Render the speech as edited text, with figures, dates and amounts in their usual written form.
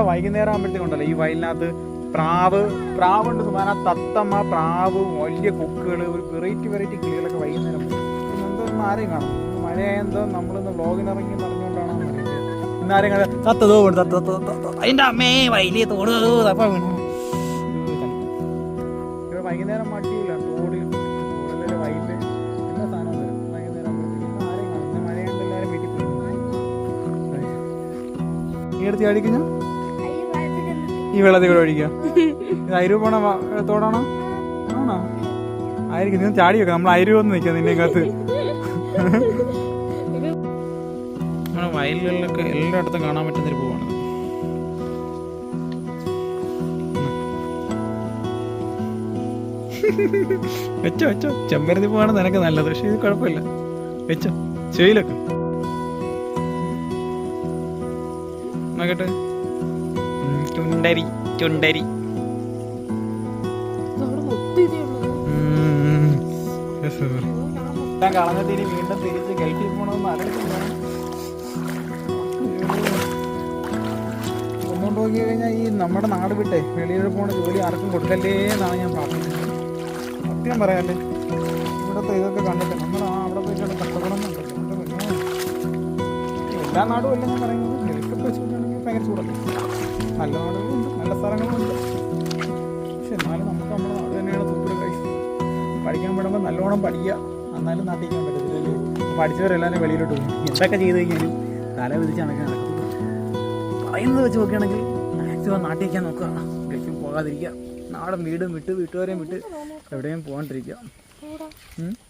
വൈകുന്നേരം ആകുമ്പോഴത്തേക്കുണ്ടല്ലോ ഈ വയലിനകത്ത് പ്രാവുണ്ട് സുമാന, തത്തമ്മ, പ്രാവ്, വലിയ കൊക്കുകൾ, ഒരു വെറൈറ്റി കിളികളൊക്കെ വൈകുന്നേരം എന്തോന്നും ആരെയും കാണും. മഴയായെന്തോ നമ്മളിന്ന് വ്ളോഗിനിറങ്ങി പറഞ്ഞുകൊണ്ടാണോ അറിയില്ല. ഇന്നാരെയും കാണാൻ തത്തതോ അതിൻ്റെ അമ്മേ വയലിയ തോട് തപ്പ വീണു. ഇവിടെ വൈകുന്നേരം മടിയില്ല, തോടിലും വയലിൽ എല്ലാ സാധനവും വരും വൈകുന്നേരം ആകുമ്പോഴത്തേക്കും. ആരെയും കാണും. മഴയാണ്ട് എല്ലാവരും വീട്ടിൽ പോയി. ഈ അടുത്ത് അടിക്കുന്ന ഈ വെള്ളത്തിൽ കൂടെ ഒഴിക്കുക. ഇത് അയിരൂ പോണ തോടാണോ? ആണോ? ആയിരിക്കും. നിങ്ങൾ ചാടി വെക്കാം. നമ്മൾ അയിരൂ വന്ന് നിൽക്കാം നിന്നേക്കകത്ത്. നമ്മുടെ വയലുകളിലൊക്കെ എല്ലായിടത്തും കാണാൻ പറ്റുന്നൊരു പൂവാണ്. വെച്ചോ ചെമ്പരത്തി പൂവാണ് നിനക്ക് നല്ലത്. പക്ഷെ ഇത് കുഴപ്പമില്ല, വെച്ചോ. ചെയിലൊക്കെ നോക്കട്ടെ. ചുണ്ടരി കളഞ്ഞിട്ട് ഇനി വീണ്ടും തിരിച്ച് ഗൾഫിൽ പോകണമെന്ന് ആലോചിക്കുന്നു. ഒന്നുകൊണ്ട് നോക്കി കഴിഞ്ഞാൽ ഈ നമ്മുടെ നാട് വിട്ടേ വെളിയിൽ പോണ ജോലി ആർക്കും കൊടുക്കല്ലേ എന്നാണ് ഞാൻ പ്രാർത്ഥിക്കുന്നത്. സത്യം പറയാല്ലേ, ഇവിടുത്തെ ഇതൊക്കെ കണ്ടിട്ട് നമ്മൾ അവിടെ പോയി കണ്ട് കഷ്ടപ്പെടണമെന്നുണ്ട്. എല്ലാ നാടും അല്ല ഞാൻ പറയുന്നത്. ഗൾഫൊക്കെ വെച്ചിട്ടുണ്ടെങ്കിൽ ഭയങ്കര ചൂടല്ലേ. നല്ല നാടുകളുണ്ട്, നല്ല സ്ഥലങ്ങളുണ്ട്. പക്ഷെ എന്നാലും നമുക്ക് നമ്മുടെ നാട് തന്നെയാണ് സൂപ്പർ ഗൈസ്. പഠിക്കാൻ വിടുമ്പോൾ നല്ലോണം പഠിക്കുക, എന്നാലും നാട്ടിക്കാൻ പറ്റത്തില്ലല്ലേ. പഠിച്ചവരെല്ലാവരും വെളിയിലോട്ട് പോകും. എന്തൊക്കെ ചെയ്ത് കഴിഞ്ഞാലും തല വിധിച്ച് നടക്കാൻ നടക്കും. പറയുന്നത് വെച്ച് നോക്കുകയാണെങ്കിൽ മാക്സിമം നാട്ടിക്കാൻ നോക്കുക, ഗൾഫിൽ പോകാതിരിക്കുക, നാടൻ വീടും വിട്ട് വീട്ടുകാരെയും വിട്ട് എവിടെയും പോകാണ്ടിരിക്കുക.